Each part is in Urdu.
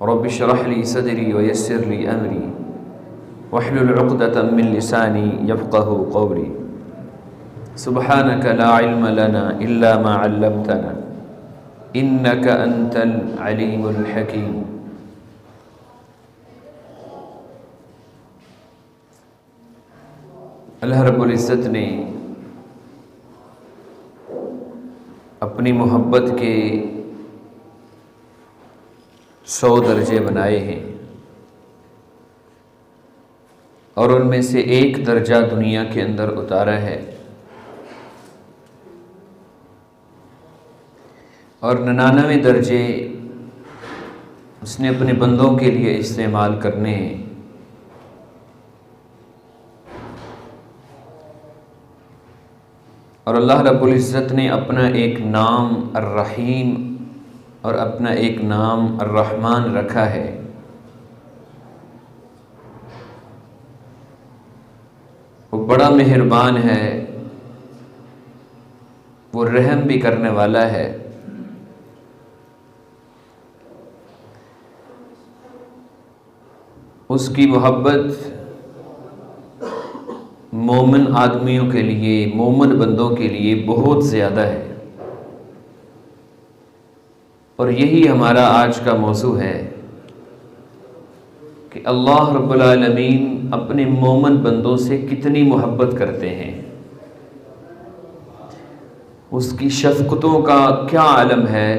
رب اشرح لي صدري ويسر لي أمري واحلل عقدة من لساني يفقه قولي سبحانك لا علم لنا إلا ما علمتنا إنك أنت العليم الحكيم۔ اللہ رب العزت نے اپنی محبت کے 100 درجے بنائے ہیں، اور ان میں سے ایک درجہ دنیا کے اندر اتارا ہے، اور 99 درجے اس نے اپنے بندوں کے لیے استعمال کرنے ہیں۔ اور اللہ رب العزت نے اپنا ایک نام الرحیم اور اپنا ایک نام الرحمن رکھا ہے۔ وہ بڑا مہربان ہے، وہ رحم بھی کرنے والا ہے۔ اس کی محبت مومن آدمیوں کے لیے، مومن بندوں کے لیے بہت زیادہ ہے، اور یہی ہمارا آج کا موضوع ہے کہ اللہ رب العالمین اپنے مومن بندوں سے کتنی محبت کرتے ہیں، اس کی شفقتوں کا کیا عالم ہے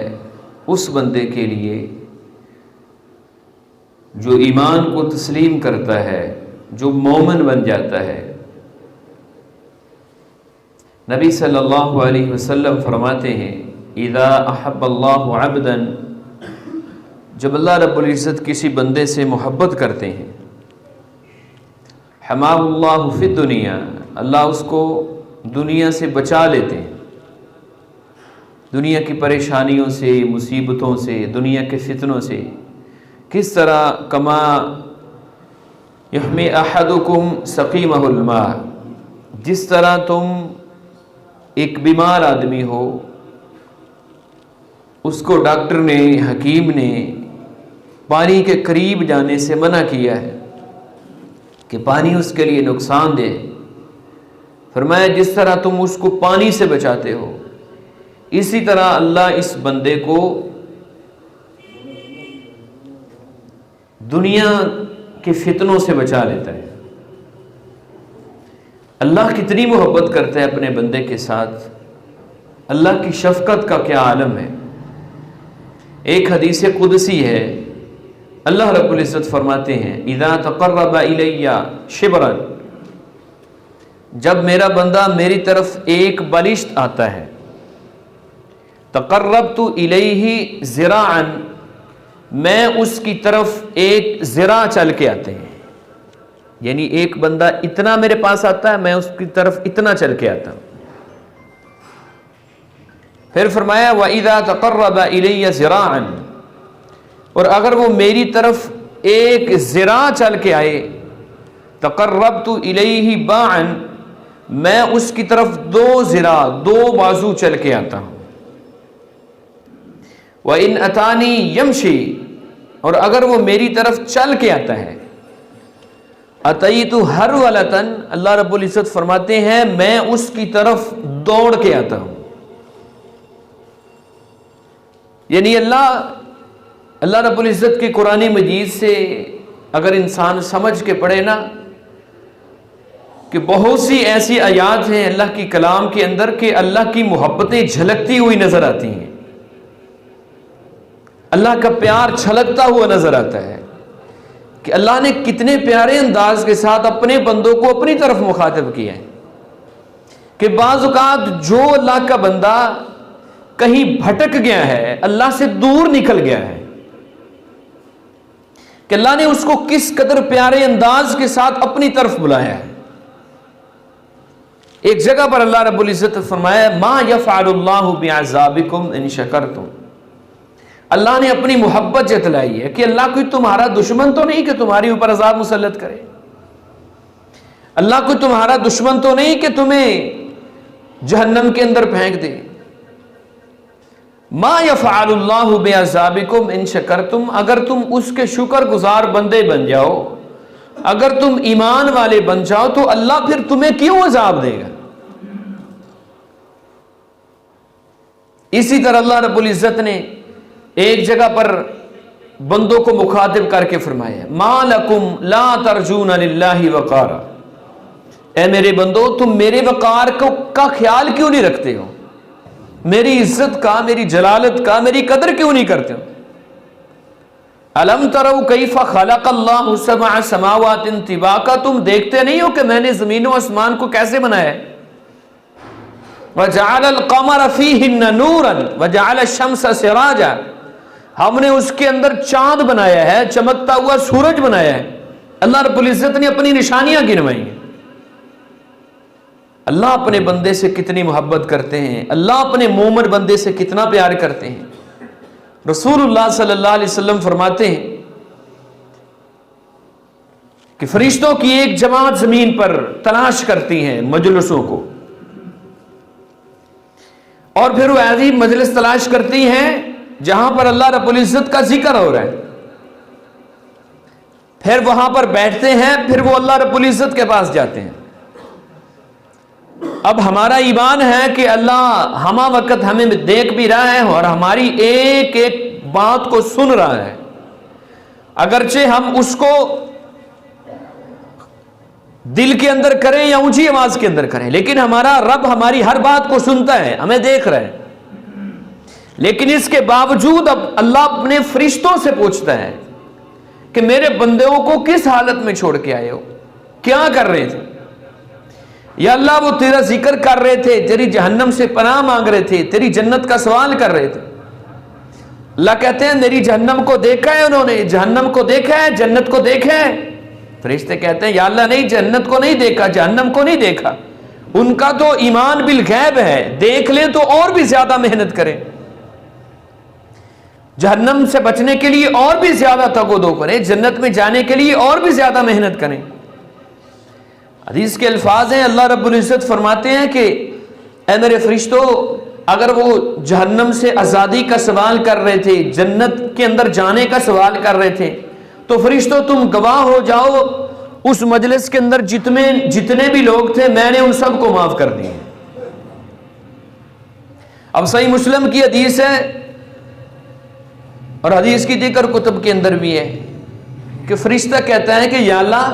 اس بندے کے لیے جو ایمان کو تسلیم کرتا ہے، جو مومن بن جاتا ہے۔ نبی صلی اللہ علیہ وسلم فرماتے ہیں اذا احب اللہ عبدا، جب اللہ رب العزت کسی بندے سے محبت کرتے ہیں، حماہ اللہ فی الدنیا، اللہ اس کو دنیا سے بچا لیتے ہیں، دنیا کی پریشانیوں سے، مصیبتوں سے، دنیا کے فتنوں سے۔ کس طرح کما یحمی احدکم سقیمہ الماء، جس طرح تم ایک بیمار آدمی ہو، اس کو ڈاکٹر نے، حکیم نے پانی کے قریب جانے سے منع کیا ہے کہ پانی اس کے لیے نقصان دے، فرمایا جس طرح تم اس کو پانی سے بچاتے ہو، اسی طرح اللہ اس بندے کو دنیا کے فتنوں سے بچا لیتا ہے۔ اللہ کتنی محبت کرتا ہے اپنے بندے کے ساتھ، اللہ کی شفقت کا کیا عالم ہے۔ ایک حدیث قدسی ہے، اللہ رب العزت فرماتے ہیں اذا تقرب الی شبرا، جب میرا بندہ میری طرف ایک بالشت آتا ہے، تقربت الیہ ذراعا، میں اس کی طرف ایک ذراع چل کے آتے ہیں، یعنی ایک بندہ اتنا میرے پاس آتا ہے، میں اس کی طرف اتنا چل کے آتا ہوں۔ پھر فرمایا وَإِذَا تَقَرَّبَ إِلَيَّ ذِرَاعًا، اور اگر وہ میری طرف ایک ذراع چل کے آئے، تَقَرَّبْتُ إِلَيْهِ بَاعًا، میں اس کی طرف 2 ذراع، 2 بازو چل کے آتا ہوں۔ وَإِنْ أَتَانِي يَمْشِي، اور اگر وہ میری طرف چل کے آتا ہے، اتیت ہرولۃ، اللہ رب العزت فرماتے ہیں میں اس کی طرف دوڑ کے آتا ہوں۔ یعنی اللہ رب العزت کی قرآن مجید سے اگر انسان سمجھ کے پڑھے نا، کہ بہت سی ایسی آیات ہیں اللہ کی کلام کے اندر کہ اللہ کی محبتیں جھلکتی ہوئی نظر آتی ہیں، اللہ کا پیار چھلکتا ہوا نظر آتا ہے کہ اللہ نے کتنے پیارے انداز کے ساتھ اپنے بندوں کو اپنی طرف مخاطب کیا ہے، کہ بعض اوقات جو اللہ کا بندہ کہیں بھٹک گیا ہے، اللہ سے دور نکل گیا ہے، کہ اللہ نے اس کو کس قدر پیارے انداز کے ساتھ اپنی طرف بلایا ہے۔ ایک جگہ پر اللہ رب العزت نے فرمایا ما یفعل اللہ بعذابکم ان شکرتم، اللہ نے اپنی محبت جتلائی ہے کہ اللہ کوئی تمہارا دشمن تو نہیں کہ تمہاری اوپر عذاب مسلط کرے، اللہ کوئی تمہارا دشمن تو نہیں کہ تمہیں جہنم کے اندر پھینک دے، ما یفعل اللہ بعذابکم ان شکرتم، اگر تم اس کے شکر گزار بندے بن جاؤ، اگر تم ایمان والے بن جاؤ تو اللہ پھر تمہیں کیوں عذاب دے گا؟ اسی طرح اللہ رب العزت نے ایک جگہ پر بندوں کو مخاطب کر کے فرمایا ما لکم لا ترجون للہ وقارا، اے میرے بندو تم میرے وقار کا خیال کیوں نہیں رکھتے ہو، میری عزت کا، میری جلالت کا، میری قدر کیوں نہیں کرتے ہو؟ الم تروا کیف خلق اللہ سبع سماوات طباقا، تم دیکھتے نہیں ہو کہ میں نے زمین و آسمان کو کیسے بنایا ہے؟ وجعل القمر فیہن نورا وجعل الشمس سراجا، ہم نے اس کے اندر چاند بنایا ہے، چمکتا ہوا سورج بنایا ہے۔ اللہ رب العزت نے اپنی نشانیاں گنوائی ہیں۔ اللہ اپنے بندے سے کتنی محبت کرتے ہیں، اللہ اپنے مومن بندے سے کتنا پیار کرتے ہیں۔ رسول اللہ صلی اللہ علیہ وسلم فرماتے ہیں کہ فرشتوں کی ایک جماعت زمین پر تلاش کرتی ہیں مجلسوں کو، اور پھر وہ ایسی مجلس تلاش کرتی ہیں جہاں پر اللہ رب العزت کا ذکر ہو رہا ہے، پھر وہاں پر بیٹھتے ہیں، پھر وہ اللہ رب العزت کے پاس جاتے ہیں۔ اب ہمارا ایمان ہے کہ اللہ ہمہ وقت ہمیں دیکھ بھی رہا ہے اور ہماری ایک ایک بات کو سن رہا ہے، اگرچہ ہم اس کو دل کے اندر کریں یا اونچی آواز کے اندر کریں، لیکن ہمارا رب ہماری ہر بات کو سنتا ہے، ہمیں دیکھ رہا ہے۔ لیکن اس کے باوجود اب اللہ اپنے فرشتوں سے پوچھتا ہے کہ میرے بندوں کو کس حالت میں چھوڑ کے آئے ہو، کیا کر رہے تھے؟ یا اللہ وہ تیرا ذکر کر رہے تھے، تیری جہنم سے پناہ مانگ رہے تھے، تیری جنت کا سوال کر رہے تھے۔ اللہ کہتے ہیں میری جہنم کو دیکھا ہے انہوں نے، جہنم کو دیکھا ہے، جنت کو دیکھا ہے؟ فرشتے کہتے ہیں یا اللہ نہیں، جنت کو نہیں دیکھا، جہنم کو نہیں دیکھا، ان کا تو ایمان بالغیب ہے، دیکھ لیں تو اور بھی زیادہ محنت کریں، جہنم سے بچنے کے لیے اور بھی زیادہ تگ و دو کریں، جنت میں جانے کے لیے اور بھی زیادہ محنت کریں۔ حدیث کے الفاظ ہیں، اللہ رب العزت فرماتے ہیں کہ اے میرے فرشتوں، اگر وہ جہنم سے آزادی کا سوال کر رہے تھے، جنت کے اندر جانے کا سوال کر رہے تھے، تو فرشتوں تم گواہ ہو جاؤ اس مجلس کے اندر جتنے بھی لوگ تھے میں نے ان سب کو معاف کر دیے۔ اب صحیح مسلم کی حدیث ہے اور حدیث کی دیگر کتب کے اندر بھی ہے کہ فرشتہ کہتا ہے کہ یا اللہ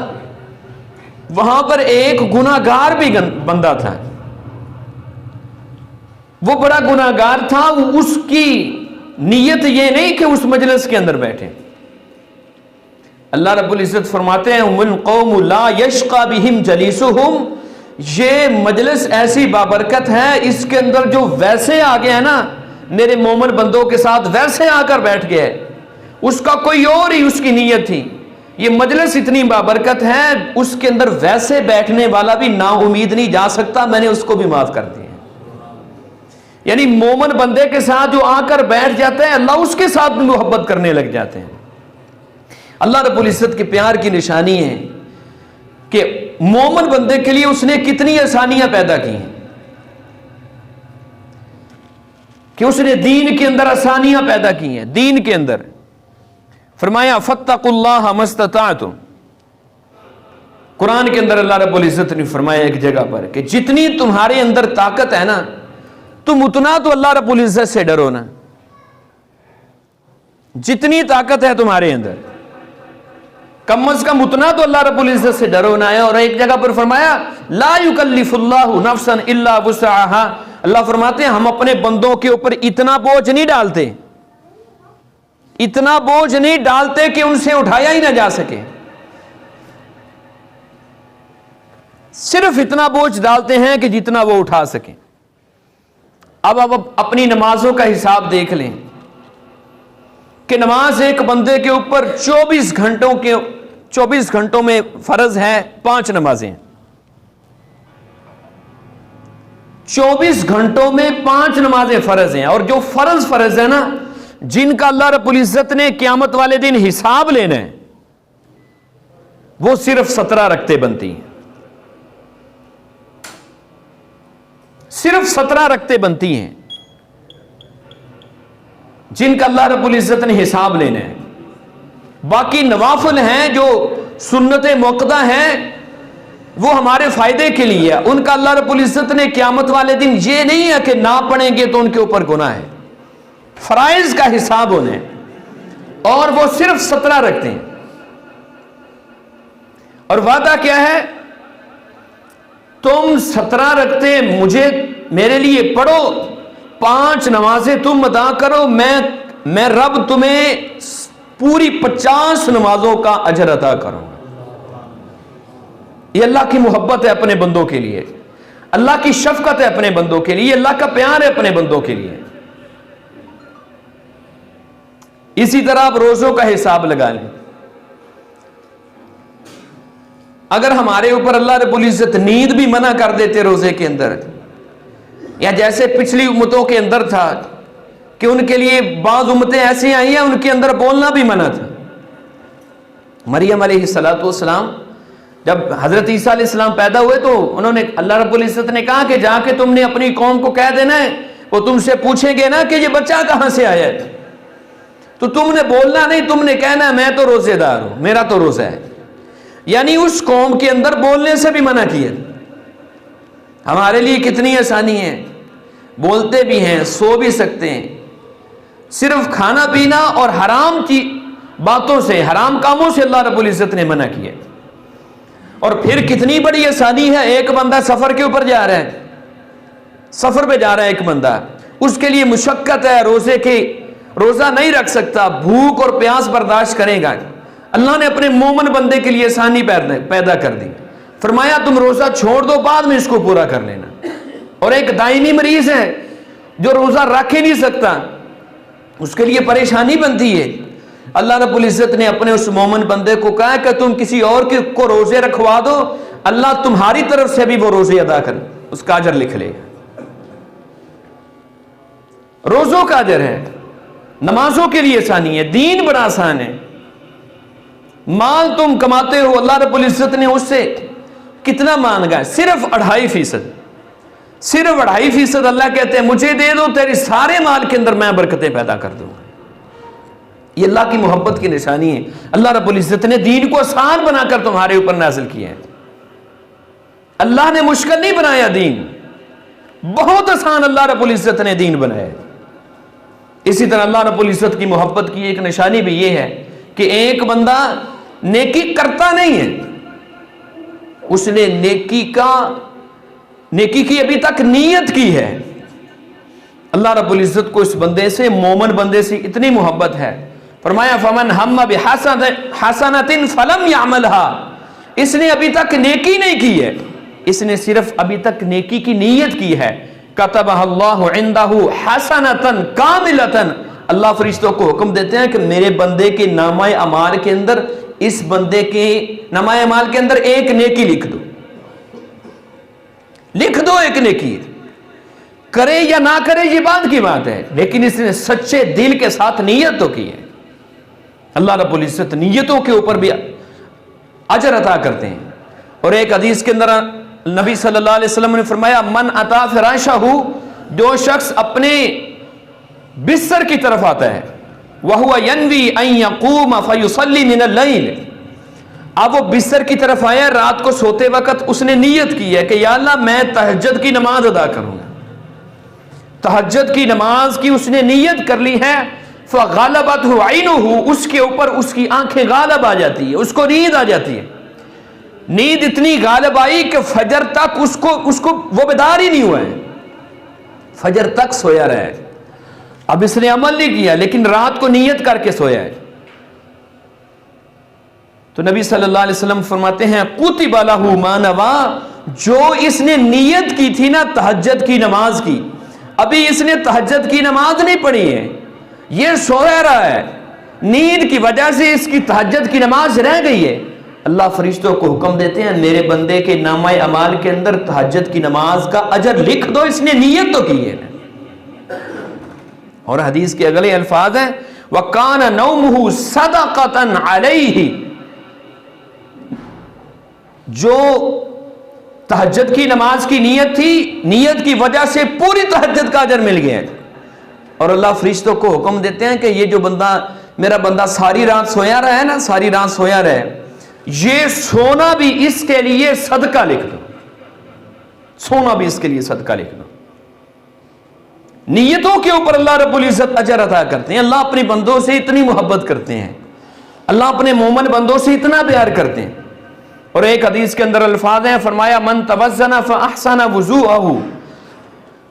وہاں پر ایک گناہگار بھی بندہ تھا، وہ بڑا گناہگار تھا، اس کی نیت یہ نہیں کہ اس مجلس کے اندر بیٹھے۔ اللہ رب العزت فرماتے ہیں هم القوم لا یشقی بہم جلیسہم، یہ مجلس ایسی بابرکت ہے، اس کے اندر جو ویسے آ گیا نا میرے مومن بندوں کے ساتھ، ویسے آ کر بیٹھ گیا، اس کا کوئی اور ہی اس کی نیت تھی، یہ مجلس اتنی بابرکت ہے، اس کے اندر ویسے بیٹھنے والا بھی نا امید نہیں جا سکتا، میں نے اس کو بھی معاف کر دیا۔ یعنی مومن بندے کے ساتھ جو آ کر بیٹھ جاتے ہیں، اللہ اس کے ساتھ بھی محبت کرنے لگ جاتے ہیں۔ اللہ رب العزت کے پیار کی نشانی ہے کہ مومن بندے کے لیے اس نے کتنی آسانیاں پیدا کی ہیں، کہ اس نے دین کے اندر آسانیاں پیدا کی ہیں۔ دین کے اندر فرمایا فاتقوا اللہ ما استطعتم، قرآن کے اندر اللہ رب العزت نے فرمایا ایک جگہ پر کہ جتنی تمہارے اندر طاقت ہے نا، تم اتنا تو اللہ رب العزت سے ڈرو نا، جتنی طاقت ہے تمہارے اندر کم از کم اتنا تو اللہ رب العزت سے ڈرو نہ ہے۔ اور ایک جگہ پر فرمایا لا یکلف اللہ نفسا الا وسعها، اللہ فرماتے ہیں ہم اپنے بندوں کے اوپر اتنا بوجھ نہیں ڈالتے، اتنا بوجھ نہیں ڈالتے کہ ان سے اٹھایا ہی نہ جا سکے، صرف اتنا بوجھ ڈالتے ہیں کہ جتنا وہ اٹھا سکیں۔ اب اپنی نمازوں کا حساب دیکھ لیں کہ نماز ایک بندے کے اوپر 24 گھنٹوں میں فرض ہے 5 نمازیں، 24 گھنٹوں میں 5 نمازیں فرض ہیں، اور جو فرض ہے نا، جن کا اللہ رب العزت نے قیامت والے دن حساب لینا ہے، وہ صرف 17 رکعتیں بنتی ہیں، صرف 17 رکعتیں بنتی ہیں۔ جن کا اللہ رب العزت نے حساب لینا ہے. باقی نوافل ہیں جو سنت موقدہ ہیں وہ ہمارے فائدے کے لیے ہے. ان کا اللہ رب العزت نے قیامت والے دن یہ نہیں ہے کہ نہ پڑھیں گے تو ان کے اوپر گناہ ہے. فرائض کا حساب ہونا ہے اور وہ صرف 17 رکھتے ہیں. اور وعدہ کیا ہے؟ تم 17 رکھتے مجھے میرے لیے پڑھو، 5 نمازیں تم ادا کرو، میں رب تمہیں پوری 50 نمازوں کا اجر عطا کروں گا. یہ اللہ کی محبت ہے اپنے بندوں کے لیے، اللہ کی شفقت ہے اپنے بندوں کے لیے، اللہ کا پیار ہے اپنے بندوں کے لیے. اسی طرح آپ روزوں کا حساب لگا لیں. اگر ہمارے اوپر اللہ رب العزت نیند بھی منع کر دیتے روزے کے اندر، یا جیسے پچھلی امتوں کے اندر تھا کہ ان کے لیے بعض امتیں ایسی آئی ہیں ان کے اندر بولنا بھی منع تھا. مریم علیہ السلام جب حضرت عیسیٰ علیہ السلام پیدا ہوئے تو انہوں نے اللہ رب العزت نے کہا کہ جا کے تم نے اپنی قوم کو کہہ دینا ہے، وہ تم سے پوچھیں گے نا کہ یہ بچہ کہاں سے آیا ہے، تو تم نے بولنا نہیں، تم نے کہنا میں تو روزے دار ہوں، میرا تو روزہ ہے. یعنی اس قوم کے اندر بولنے سے بھی منع کیا. ہمارے لیے کتنی آسانی ہے، بولتے بھی ہیں، سو بھی سکتے ہیں. صرف کھانا پینا اور حرام کی باتوں سے، حرام کاموں سے اللہ رب العزت نے منع کیا. اور پھر کتنی بڑی آسانی ہے، ایک بندہ سفر کے اوپر جا رہا ہے، سفر پہ جا رہا ہے ایک بندہ، اس کے لیے مشقت ہے، روزہ نہیں رکھ سکتا، بھوک اور پیاس برداشت کرے گا. اللہ نے اپنے مومن بندے کے لیے آسانی پیدا کر دی، فرمایا تم روزہ چھوڑ دو، بعد میں اس کو پورا کر لینا. اور ایک دائمی مریض ہے جو روزہ رکھ ہی نہیں سکتا، اس کے لیے پریشانی بنتی ہے. اللہ رب العزت نے اپنے اس مومن بندے کو کہا کہ تم کسی اور کو روزے رکھوا دو، اللہ تمہاری طرف سے بھی وہ روزے ادا کر، اس کا اجر لکھ لے گا. روزوں کا اجر ہے، نمازوں کے لیے آسانی ہے، دین بڑا آسان ہے. مال تم کماتے ہو، اللہ رب العزت نے اس سے کتنا مانگا ہے؟ صرف 2.5%. صرف 2.5%. اللہ کہتے ہیں مجھے دے دو، تیرے سارے مال کے اندر میں برکتیں پیدا کر دوں گا. یہ اللہ کی محبت کی نشانی ہے. اللہ رب العزت نے دین کو آسان بنا کر تمہارے اوپر نازل کیا ہے. اللہ نے مشکل نہیں بنایا دین، بہت آسان اللہ رب العزت نے دین بنایا. اسی طرح اللہ رب العزت کی محبت کی ایک نشانی بھی یہ ہے کہ ایک بندہ نیکی کرتا نہیں ہے، اس نے نیکی کی ابھی تک نیت کی ہے. اللہ رب العزت کو اس بندے سے، مومن بندے سے اتنی محبت ہے، فرمایا فمن ہم بحسنۃ فلم یعملها، اس نے ابھی تک نیکی نہیں کی ہے، اس نے صرف ابھی تک نیکی کی نیت کی ہے. کتبہ اللہ عندہ حسنۃ کاملۃ، اللہ فرشتوں کو حکم دیتے ہیں کہ میرے بندے کے نامہ اعمال کے اندر، اس بندے کے نامہ اعمال کے اندر ایک نیکی لکھ دو، لکھ دو ایک نیکی. کرے یا نہ کرے یہ بات کی بات ہے، لیکن اس نے سچے دل کے ساتھ نیت تو کی ہے. اللہ رب العزت نیتوں کے اوپر بھی اجر عطا کرتے ہیں. اور ایک حدیث کے اندر نبی صلی اللہ علیہ وسلم نے فرمایا من اتا فراشہ، جو شخص اپنے بستر کی طرف آتا ہے، وَهُوَ يَنْوِي أَن يَقُومَ فَيُصَلِّ مِنَ اللَّيْلِ، اب وہ بستر کی طرف آیا، رات کو سوتے وقت اس نے نیت کی ہے کہ یا اللہ میں تہجد کی نماز ادا کروں گا. تہجد کی نماز کی اس نے نیت کر لی ہے. فَغَلَبَتْهُ عَيْنُهُ، اس کے اوپر اس کی آنکھیں غالب آ جاتی ہے، اس کو نیند آ جاتی ہے. نیند اتنی غالب آئی کہ فجر تک اس کو وہ بیدار ہی نہیں ہوا ہے، فجر تک سویا رہا ہے. اب اس نے عمل نہیں کیا لیکن رات کو نیت کر کے سویا ہے. تو نبی صلی اللہ علیہ وسلم فرماتے ہیں کتب لہ ما نویٰ، جو اس نے نیت کی تھی نا تہجد کی نماز کی، ابھی اس نے تہجد کی نماز نہیں پڑھی ہے، یہ سویا رہا ہے، نیند کی وجہ سے اس کی تہجد کی نماز رہ گئی ہے. اللہ فرشتوں کو حکم دیتے ہیں میرے بندے کے نامہ اعمال کے اندر تہجد کی نماز کا اجر لکھ دو، اس نے نیت تو کی ہے. اور حدیث کے اگلے الفاظ ہیں وَكَانَ نَوْمُهُ صَدَقَةً عَلَيْهِ، جو تہجد کی نماز کی نیت تھی، نیت کی وجہ سے پوری تہجد کا اجر مل گیا. اور اللہ فرشتوں کو حکم دیتے ہیں کہ یہ جو بندہ میرا بندہ ساری رات سویا رہا ہے نا، ساری رات سویا رہے، یہ سونا بھی اس کے لیے صدقہ لکھ دو، سونا بھی اس کے لیے صدقہ لکھ دو۔ نیتوں کے اوپر اللہ رب العزت اجر عطا کرتے ہیں۔ اللہ اپنے بندوں سے اتنی محبت کرتے ہیں، اللہ اپنے مومن بندوں سے اتنا پیار کرتے ہیں۔ اور ایک حدیث کے اندر الفاظ ہیں، فرمایا من توزن فاحسن وضوءہ،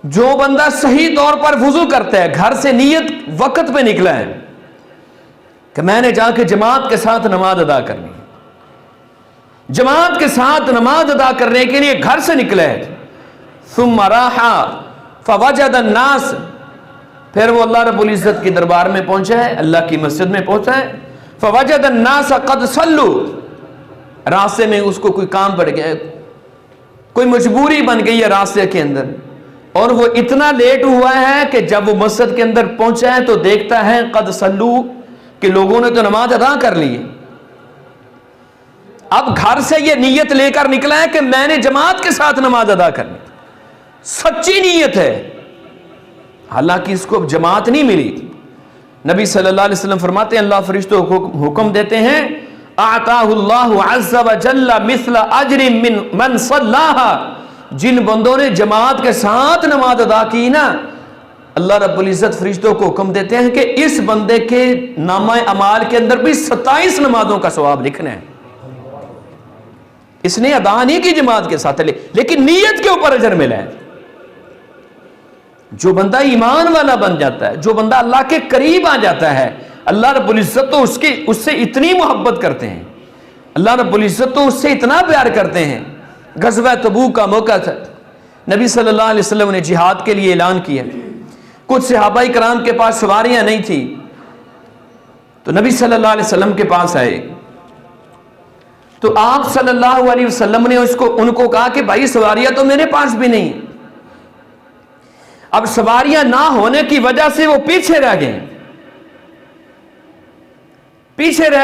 جو بندہ صحیح طور پر وضو کرتا ہے، گھر سے نیت وقت پہ نکلا ہے کہ میں نے جا کے جماعت کے ساتھ نماز ادا کرنی ہے، جماعت کے ساتھ نماز ادا کرنے کے لیے گھر سے نکلا ہے، ثم راح فوجد الناس، پھر وہ اللہ رب العزت کے دربار میں پہنچا ہے، اللہ کی مسجد میں پہنچا ہے، فوجد الناس قد صلوا، راستے میں اس کو کوئی کام پڑ گیا، کوئی مجبوری بن گئی ہے راستے کے اندر، اور وہ اتنا لیٹ ہوا ہے کہ جب وہ مسجد کے اندر پہنچا ہے تو دیکھتا ہے قد صلوا، کہ لوگوں نے تو نماز ادا کر لی ہے۔ اب گھر سے یہ نیت لے کر نکلا ہے کہ میں نے جماعت کے ساتھ نماز ادا کرنی، سچی نیت ہے، حالانکہ اس کو جماعت نہیں ملی۔ نبی صلی اللہ علیہ وسلم فرماتے ہیں اللہ فرشتوں کو حکم دیتے ہیں اعطاہ اللہ عز وجل مثل اجر من صلاھا، جن بندوں نے جماعت کے ساتھ نماز ادا کی نا، اللہ رب العزت فرشتوں کو حکم دیتے ہیں کہ اس بندے کے نامہ اعمال کے اندر بھی 27 نمازوں کا ثواب لکھنا ہے۔ اس نے ادا نہیں کی جماعت کے ساتھ، لیکن نیت کے اوپر اجر ملا ہے۔ جو بندہ ایمان والا بن جاتا ہے، جو بندہ اللہ کے قریب آ جاتا ہے، اللہ رب العزت تو اس سے اتنی محبت کرتے ہیں، اللہ رب العزت تو اس سے اتنا پیار کرتے ہیں۔ غزوہ تبوک کا موقع تھا، نبی صلی اللہ علیہ وسلم نے جہاد کے لیے اعلان کیا، کچھ صحابہ کرام کے پاس سواریاں نہیں تھیں، تو نبی صلی اللہ علیہ وسلم کے پاس آئے، تو آپ صلی اللہ علیہ وسلم نے ان کو کہا کہ بھائی سواریاں تو میرے پاس بھی نہیں، اب سواریاں نہ ہونے کی وجہ سے وہ پیچھے رہ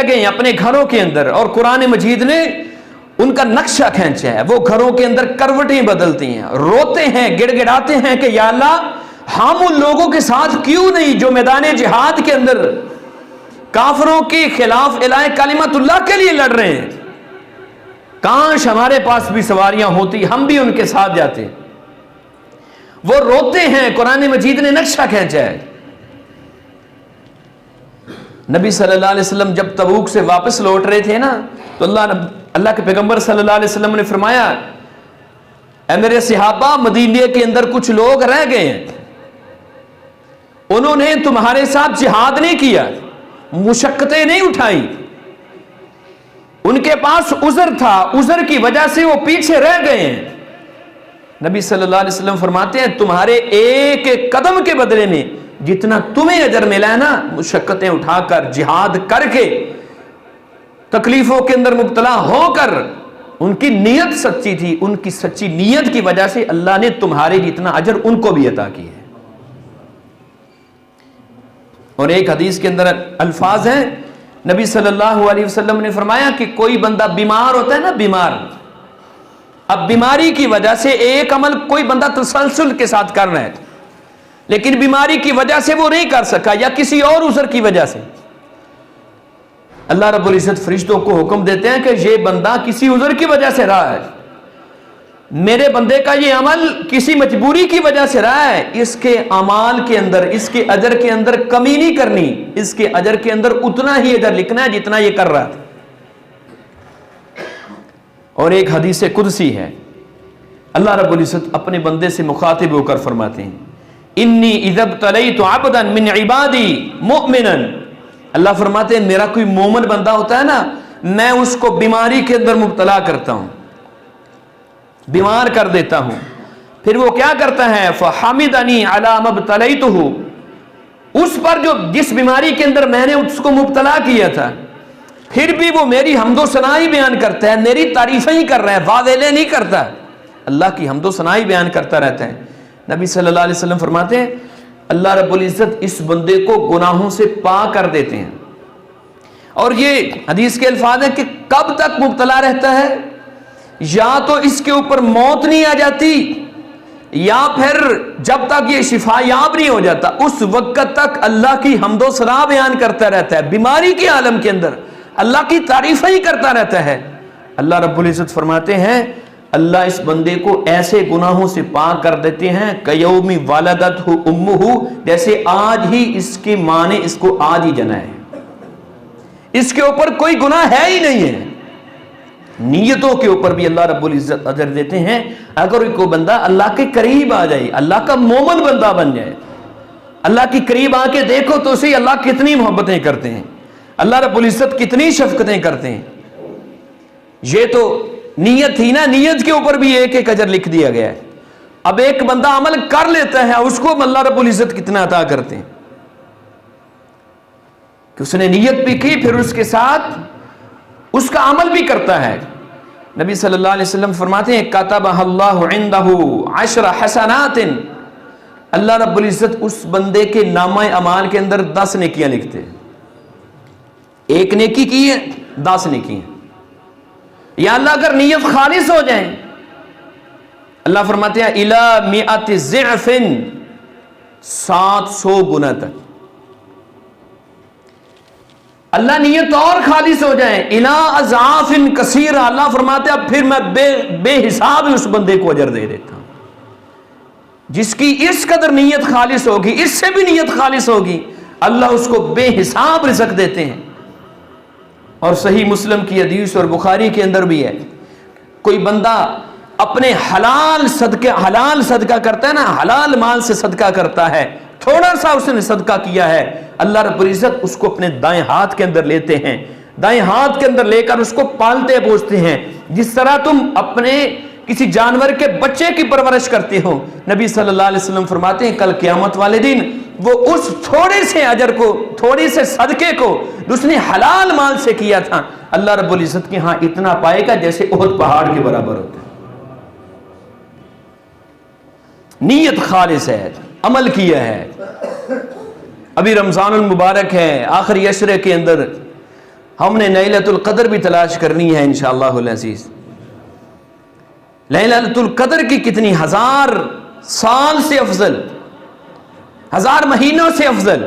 گئے، اپنے گھروں کے اندر، اور قرآن مجید نے ان کا نقشہ کھینچا ہے، وہ گھروں کے اندر کروٹیں بدلتی ہیں، روتے ہیں، گڑ گڑاتے ہیں کہ یا اللہ ہم ان لوگوں کے ساتھ کیوں نہیں جو میدان جہاد کے اندر کافروں کے خلاف اعلاء کلمت اللہ کے لیے لڑ رہے ہیں، کاش ہمارے پاس بھی سواریاں ہوتی، ہم بھی ان کے ساتھ جاتے۔ وہ روتے ہیں، قرآن مجید نے نقشہ کھینچا ہے۔ نبی صلی اللہ علیہ وسلم جب تبوک سے واپس لوٹ رہے تھے نا، تو اللہ کے پیغمبر صلی اللہ علیہ وسلم نے فرمایا اے میرے صحابہ، مدینے کے اندر کچھ لوگ رہ گئے ہیں، انہوں نے تمہارے ساتھ جہاد نہیں کیا، مشقتیں نہیں اٹھائی، ان کے پاس عذر تھا، عذر کی وجہ سے وہ پیچھے رہ گئے ہیں۔ نبی صلی اللہ علیہ وسلم فرماتے ہیں تمہارے ایک ایک قدم کے بدلے میں جتنا تمہیں اجر ملا ہے نا، مشقتیں اٹھا کر، جہاد کر کے، تکلیفوں کے اندر مبتلا ہو کر، ان کی نیت سچی تھی، ان کی سچی نیت کی وجہ سے اللہ نے تمہارے جتنا اجر ان کو بھی عطا کیا ہے۔ اور ایک حدیث کے اندر الفاظ ہیں، نبی صلی اللہ علیہ وسلم نے فرمایا کہ کوئی بندہ بیمار ہوتا ہے نا، بیمار، اب بیماری کی وجہ سے ایک عمل کوئی بندہ تسلسل کے ساتھ کر رہا ہے، لیکن بیماری کی وجہ سے وہ نہیں کر سکا یا کسی اور عذر کی وجہ سے، اللہ رب العزت فرشتوں کو حکم دیتے ہیں کہ یہ بندہ کسی عذر کی وجہ سے رہا ہے، میرے بندے کا یہ عمل کسی مجبوری کی وجہ سے رہا ہے، اس کے اعمال کے اندر، اس کے اجر کے اندر کمی نہیں کرنی، اس کے اجر کے اندر اتنا ہی اجر لکھنا ہے جتنا یہ کر رہا تھا۔ اور ایک حدیث قدسی ہے، اللہ رب العزت اپنے بندے سے مخاطب ہو کر فرماتے ہیں انی اذا ابتلیت عبدا من عبادی مؤمنا، اللہ فرماتے ہیں میرا کوئی مومن بندہ ہوتا ہے نا، میں اس کو بیماری کے اندر مبتلا کرتا ہوں، بیمار کر دیتا ہوں، پھر وہ کیا کرتا ہے فحمدنی علی ما ابتلیتہ، اس پر جو جس بیماری کے اندر میں نے اس کو مبتلا کیا تھا، پھر بھی وہ میری حمد و ثنا ہی بیان کرتا ہے، میری تعریفیں ہی کر رہا ہے، واویلے نہیں کرتا، اللہ کی حمد و ثنا ہی بیان کرتا رہتا ہے۔ نبی صلی اللہ علیہ وسلم فرماتے ہیں اللہ رب العزت اس بندے کو گناہوں سے پاک کر دیتے ہیں۔ اور یہ حدیث کے الفاظ ہیں کہ کب تک مبتلا رہتا ہے، یا تو اس کے اوپر موت نہیں آ جاتی، یا پھر جب تک یہ شفا یاب نہیں ہو جاتا اس وقت تک اللہ کی حمد و ثنا بیان کرتا رہتا ہے، بیماری کے عالم کے اندر اللہ کی تعریفیں ہی کرتا رہتا ہے۔ اللہ رب العزت فرماتے ہیں اللہ اس بندے کو ایسے گناہوں سے پاک کر دیتے ہیں کیومی والدتہ امہ، جیسے آج ہی اس کی ماں نے اس کو آج ہی جنا ہے، اس کے اوپر کوئی گناہ ہے ہی نہیں ہے۔ نیتوں کے اوپر بھی اللہ رب العزت اجر دیتے ہیں۔ اگر کوئی بندہ اللہ کے قریب آ جائے، اللہ کا مومن بندہ بن جائے، اللہ کے قریب آ کے دیکھو تو اسے اللہ کتنی محبتیں کرتے ہیں، اللہ رب العزت کتنی شفقتیں کرتے ہیں۔ یہ تو نیت تھی نا، نیت کے اوپر بھی ایک ایک اجر لکھ دیا گیا ہے۔ اب ایک بندہ عمل کر لیتا ہے اس کو اللہ رب العزت کتنا عطا کرتے ہیں کہ اس نے نیت بھی کی، پھر اس کے ساتھ اس کا عمل بھی کرتا ہے۔ نبی صلی اللہ علیہ وسلم فرماتے ہیں کتبہ اللہ عندہ 10 حسنات، اللہ رب العزت اس بندے کے نامہ اعمال کے اندر 10 نیکیاں لکھتے ہیں۔ ایک نیکی کی ہے 10 نیکیاں۔ یا اللہ اگر نیت خالص ہو جائیں، اللہ فرماتے ہیں الی 100 ضعف، 700 گنا تک۔ اللہ نیت اور خالص ہو جائے الی اضعاف کثیرہ، اللہ فرماتے ہیں اب پھر میں بے حساب اس بندے کو اجر دے دیتا ہوں۔ جس کی اس قدر نیت خالص ہوگی، اس سے بھی نیت خالص ہوگی، اللہ اس کو بے حساب رزق دیتے ہیں۔ اور صحیح مسلم کی حدیث اور بخاری کے اندر بھی ہے، کوئی بندہ اپنے حلال صدقہ کرتا ہے نا، حلال مال سے صدقہ کرتا ہے، تھوڑا سا اس نے صدقہ کیا ہے، اللہ رب العزت اس کو اپنے دائیں ہاتھ کے اندر لیتے ہیں، دائیں ہاتھ کے اندر لے کر اس کو پالتے پوستے ہیں، جس طرح تم اپنے کسی جانور کے بچے کی پرورش کرتے ہو۔ نبی صلی اللہ علیہ وسلم فرماتے ہیں کل قیامت والے دن وہ اس تھوڑے سے اجر کو، تھوڑے سے صدقے کو جو اس نے حلال مال سے کیا تھا، اللہ رب العزت کے ہاں اتنا پائے گا جیسے احد پہاڑ کے برابر ہوتا ہے۔ نیت خالص ہے، عمل کیا ہے۔ ابھی رمضان المبارک ہے، آخری عشرے کے اندر ہم نے لیلۃ القدر بھی تلاش کرنی ہے انشاءاللہ العزیز۔ لیلۃ القدر کی کتنی 1000 سال سے افضل، 1000 مہینوں سے افضل،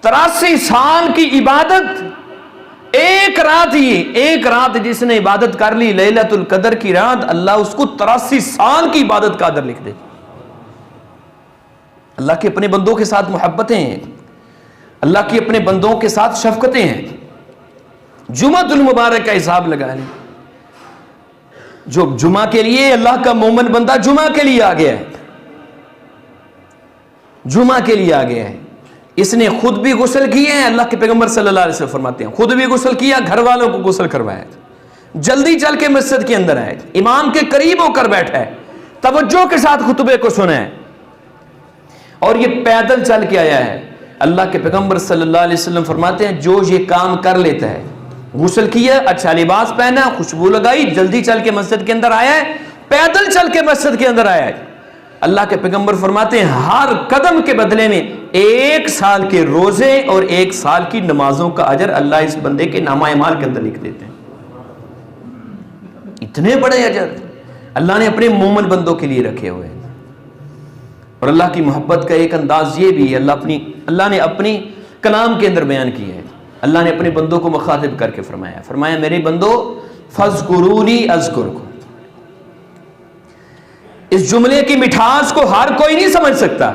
83 سال کی عبادت ایک رات جس نے عبادت کر لی لیلۃ القدر کی رات، اللہ اس کو 83 سال کی عبادت کا اجر لکھ دے۔ اللہ کے اپنے بندوں کے ساتھ محبتیں ہیں، اللہ کی اپنے بندوں کے ساتھ شفقتیں ہیں۔ جمعۃ المبارک کا حساب لگا لیں، جو جمعہ کے لیے اللہ کا مومن بندہ جمعہ کے لیے آ گیا ہے، جمعہ کے لیے آ گیا ہے، اس نے خود بھی غسل کیے ہیں، اللہ کے پیغمبر صلی اللہ علیہ وسلم فرماتے ہیں خود بھی غسل کیا، گھر والوں کو غسل کروایا، جلدی چل کے مسجد کے اندر آئے، امام کے قریب ہو کر بیٹھا ہے، توجہ کے ساتھ خطبے کو سنا ہے، اور یہ پیدل چل کے آیا ہے۔ اللہ کے پیغمبر صلی اللہ علیہ وسلم فرماتے ہیں جو یہ کام کر لیتا ہے، غسل کیا، اچھا لباس پہنا، خوشبو لگائی، جلدی چل کے مسجد کے اندر آیا ہے، پیدل چل کے مسجد کے اندر آیا ہے، اللہ کے پیغمبر فرماتے ہیں ہر قدم کے بدلے میں 1 سال کے روزے اور 1 سال کی نمازوں کا اجر اللہ اس بندے کے نامہ اعمال کے اندر لکھ دیتے ہیں۔ اتنے بڑے اجر اللہ نے اپنے مومن بندوں کے لیے رکھے ہوئے ہیں۔ اور اللہ کی محبت کا ایک انداز یہ بھی اللہ نے اپنی کلام کے اندر بیان کیا ہے۔ اللہ نے اپنے بندوں کو مخاطب کر کے فرمایا میرے بندو فاذکرونی اذکرکم۔ اس جملے کی مٹھاس کو ہر کوئی نہیں سمجھ سکتا،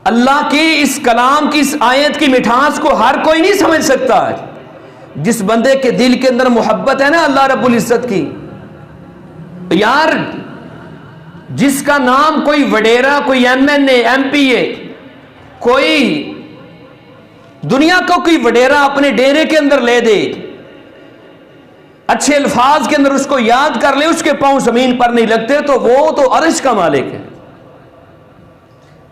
اللہ کی اس کلام کی اس آیت کی مٹھاس کو ہر کوئی نہیں سمجھ سکتا۔ جس بندے کے دل کے اندر محبت ہے نا اللہ رب العزت کی، یار جس کا نام کوئی وڈیرا، کوئی MNA MPA، کوئی دنیا کو کوئی وڈیرا اپنے ڈیرے کے اندر لے دے، اچھے الفاظ کے اندر اس کو یاد کر لے، اس کے پاؤں زمین پر نہیں لگتے، تو وہ تو عرش کا مالک ہے،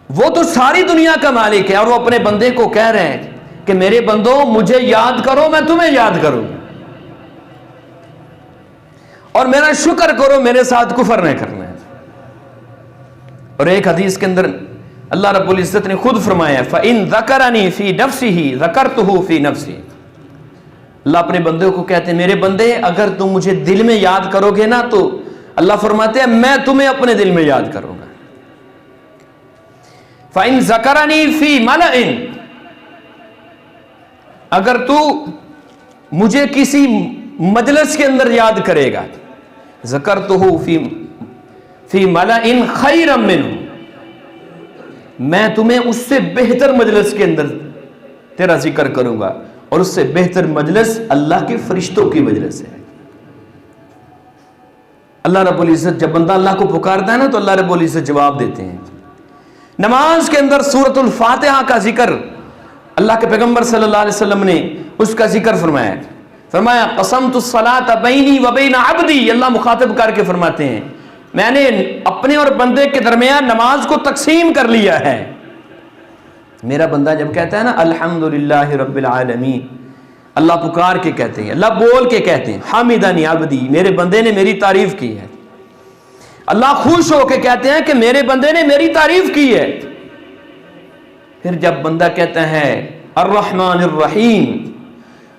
وہ تو ساری دنیا کا مالک ہے، اور وہ اپنے بندے کو کہہ رہے ہیں کہ میرے بندو مجھے یاد کرو، میں تمہیں یاد کروں، اور میرا شکر کرو، میرے ساتھ کفر نہیں کرنا ہے۔ اور ایک حدیث کے اندر اللہ رب العزت نے خود فرمایا فَإِن ذَكَرَنِي فِي نَفْسِهِ ذَكَرْتُهُ فِي نَفْسِهِ۔ اللہ اپنے بندے کو کہتے ہیں میرے بندے اگر تم مجھے دل میں یاد کرو گے نا تو اللہ فرماتے ہیں میں تمہیں اپنے دل میں یاد کروں گا. فَإِن ذَكَرَنِي فِي مَلَئٍ، اگر تو مجھے کسی مجلس کے اندر یاد کرے گا، ذَكَرْتُهُ فِي مَلَئٍ خَيْرًا مِّنْهُ، میں تمہیں اس سے بہتر مجلس کے اندر تیرا ذکر کروں گا، اور اس سے بہتر مجلس اللہ کے فرشتوں کی مجلس ہے. اللہ رب العزت جب بندہ اللہ کو پکارتا ہے نا تو اللہ رب العزت جواب دیتے ہیں. نماز کے اندر سورۃ الفاتحہ کا ذکر اللہ کے پیغمبر صلی اللہ علیہ وسلم نے اس کا ذکر فرمایا قسمت الصلاۃ بینی و بین عبدی. اللہ مخاطب کر کے فرماتے ہیں میں نے اپنے اور بندے کے درمیان نماز کو تقسیم کر لیا ہے. میرا بندہ جب کہتا ہے نا الحمدللہ رب العالمین، اللہ پکار کے کہتے ہیں، اللہ بول کے کہتے ہیں حمدنی عبدی، میرے بندے نے میری تعریف کی ہے. اللہ خوش ہو کے کہتے ہیں کہ میرے بندے نے میری تعریف کی ہے. پھر جب بندہ کہتا ہے الرحمن الرحیم،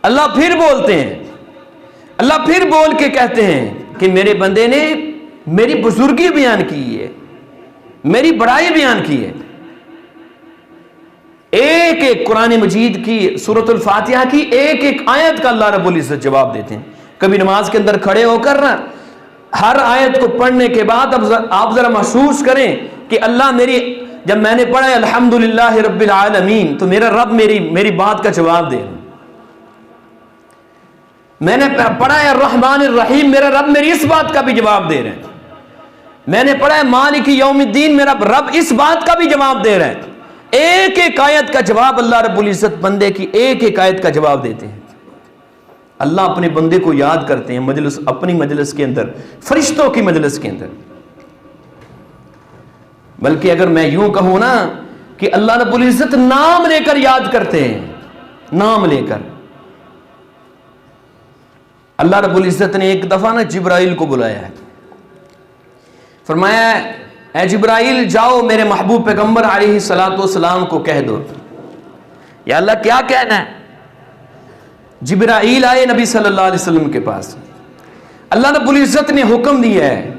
اللہ پھر بولتے ہیں، اللہ پھر بول کے کہتے ہیں کہ میرے بندے نے میری بزرگی بیان کی ہے، میری بڑائی بیان کی ہے. ایک ایک قرآن مجید کی سورۃ الفاتحہ کی ایک ایک آیت کا اللہ رب العزت جواب دیتے ہیں. کبھی نماز کے اندر کھڑے ہو کر ہر آیت کو پڑھنے کے بعد اب آپ ذرا محسوس کریں کہ اللہ جب میں نے پڑھا الحمدللہ رب العالمین تو میرا رب میری بات کا جواب دے. میں نے پڑھا ہے الرحمن الرحیم، میرا رب میری اس بات کا بھی جواب دے رہے ہیں. میں نے پڑھا ہے مالک یوم الدین، میرا رب اس بات کا بھی جواب دے رہے ہیں. ایک ایک آیت کا جواب اللہ رب العزت بندے کی ایک ایک آیت کا جواب دیتے ہیں. اللہ اپنے بندے کو یاد کرتے ہیں اپنی مجلس کے اندر، فرشتوں کی مجلس کے اندر. بلکہ اگر میں یوں کہوں نا کہ اللہ رب العزت نام لے کر یاد کرتے ہیں، نام لے کر. اللہ رب العزت نے ایک دفعہ نا جبرائیل کو بلایا ہے، فرمایا اے جبرائیل جاؤ میرے محبوب پیغمبر علیہ الصلوۃ والسلام کو کہہ دو. یا اللہ کیا کہنا ہے؟ جبرائیل آئے نبی صلی اللہ علیہ وسلم کے پاس. اللہ رب العزت نے حکم دیا ہے،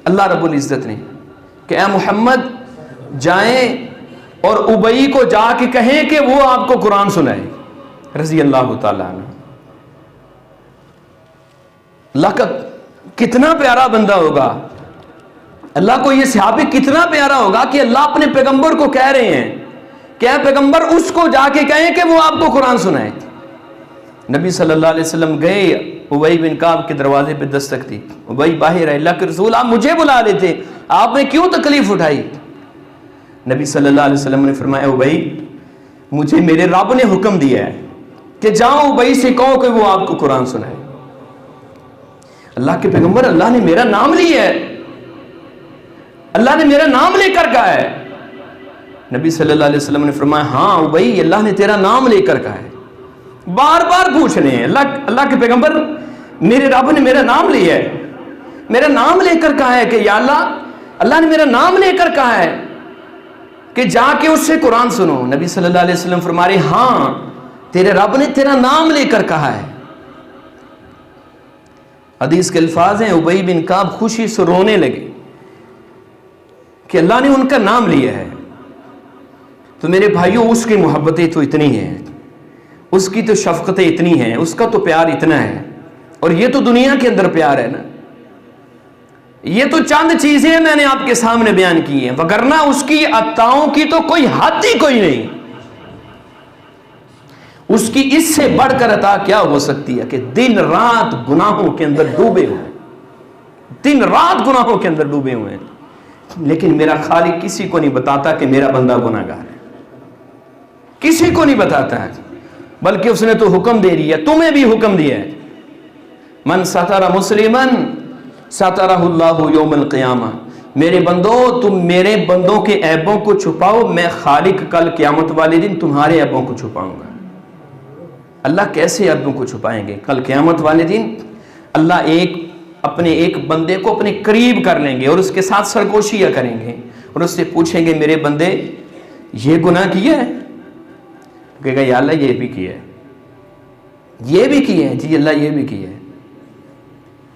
اللہ رب العزت نے کہ اے محمد جائیں اور ابئی کو جا کے کہیں کہ وہ آپ کو قرآن سنائے رضی اللہ تعالیٰ عنہ. اللہ کا کتنا پیارا بندہ ہوگا، اللہ کو یہ صحابی کتنا پیارا ہوگا کہ اللہ اپنے پیغمبر کو کہہ رہے ہیں کہ اے پیغمبر اس کو جا کے کہیں کہ وہ آپ کو قرآن سنائے. نبی صلی اللہ علیہ وسلم گئے، ابی بن کعب کے دروازے پہ دستک دی. ابی باہر ہے، اللہ کے رسول آپ مجھے بلا رہے تھے، آپ نے کیوں تکلیف اٹھائی؟ نبی صلی اللہ علیہ وسلم نے فرمایا ابی مجھے میرے رب نے حکم دیا ہے کہ جاؤ ابی سے کہو کہ وہ آپ کو قرآن سنائے. اللہ کے پیغمبر اللہ نے میرا نام لیا ہے، اللہ نے میرا نام لے کر کہا ہے. نبی صلی اللہ علیہ وسلم نے فرمایا ہاں ابی اللہ نے تیرا نام لے کر کہا ہے. بار بار پوچھ رہے ہیں اللہ کے پیغمبر میرے رب نے میرا نام لیا ہے، میرا نام لے کر کہا ہے کہ یا اللہ نے میرا نام لے کر کہا ہے کہ جا کے اس سے قرآن سنو. نبی صلی اللہ علیہ وسلم فرما رہے ہاں تیرے رب نے تیرا نام لے کر کہا ہے. حدیث کے الفاظ ہیں ابی بن کعب خوشی سے رونے لگے کہ اللہ نے ان کا نام لیا ہے. تو میرے بھائیوں اس کی محبتیں تو اتنی ہیں، اس کی تو شفقتیں اتنی ہیں، اس کا تو پیار اتنا ہے. اور یہ تو دنیا کے اندر پیار ہے نا. یہ تو چند چیزیں میں نے آپ کے سامنے بیان کی ہیں، وگرنہ اس کی عطاؤں کی تو کوئی حد ہی کوئی نہیں. اس کی اس سے بڑھ کر عطا کیا ہو سکتی ہے کہ دن رات گناہوں کے اندر ڈوبے ہوئے، دن رات گناہوں کے اندر ڈوبے ہوئے ہیں، لیکن میرا خالق کسی کو نہیں بتاتا کہ میرا بندہ گناہگار ہے، کسی کو نہیں بتاتا ہے. بلکہ اس نے تو حکم دے دیا، تمہیں بھی حکم دیا ہے من ستر مسلما سترہ اللہ یوم القیامہ. میرے بندو تم میرے بندوں کے عیبوں کو چھپاؤ، میں خالق کل قیامت والے دن تمہارے عیبوں کو چھپاؤں گا. اللہ کیسے عیبوں کو چھپائیں گے؟ کل قیامت والے دن اللہ اپنے ایک بندے کو اپنے قریب کر لیں گے اور اس کے ساتھ سرگوشیاں کریں گے اور اس سے پوچھیں گے میرے بندے یہ گناہ کیا ہے؟ کہے گا یا اللہ یہ بھی کیا ہے، یہ بھی کیا ہے، جی اللہ یہ بھی کیا ہے.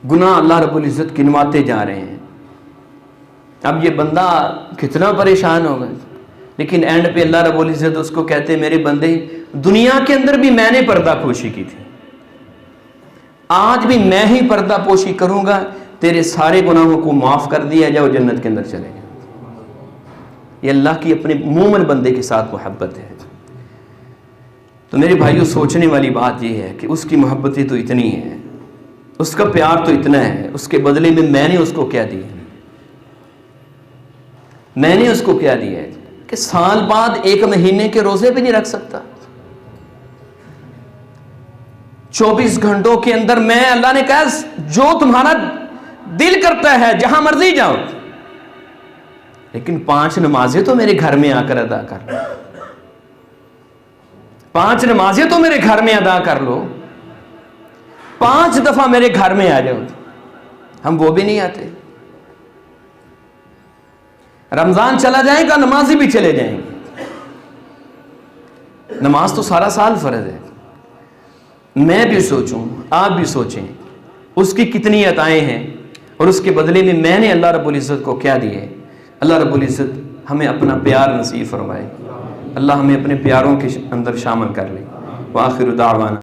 گناہ اللہ رب العزت گنواتے جا رہے ہیں. اب یہ بندہ کتنا پریشان ہوگا, لیکن اینڈ پہ اللہ رب العزت اس کو کہتے میرے بندے دنیا کے اندر بھی میں نے پردہ پوشی کی تھی, آج بھی میں ہی پردہ پوشی کروں گا, تیرے سارے گناہوں کو معاف کر دیا جاؤ, جنت کے اندر چلے گئے. یہ اللہ کی اپنے مومن بندے کے ساتھ محبت ہے. تو میرے بھائیوں سوچنے والی بات یہ ہے کہ اس کی محبتیں تو اتنی ہیں, اس کا پیار تو اتنا ہے, اس کے بدلے میں نے اس کو کیا دیا ہے, میں نے اس کو کیا دیا ہے کہ سال بعد 1 مہینے کے روزے بھی نہیں رکھ سکتا. 24 گھنٹوں کے اندر میں, اللہ نے کہا جو تمہارا دل کرتا ہے جہاں مرضی جاؤ, لیکن 5 نمازیں تو میرے گھر میں آ کر ادا کر لو, 5 نمازیں تو میرے گھر میں ادا کر لو, 5 دفعہ میرے گھر میں آ جاؤ. ہم وہ بھی نہیں آتے. رمضان چلا جائے گا نمازی بھی چلے جائیں گے. نماز تو سارا سال فرض ہے. میں بھی سوچوں, آپ بھی سوچیں اس کی کتنی عطائیں ہیں اور اس کے بدلے میں نے اللہ رب العزت کو کیا دیے. اللہ رب العزت ہمیں اپنا پیار نصیب فرمائے, اللہ ہمیں اپنے پیاروں کے اندر شامل کر لے. وآخر دعوانا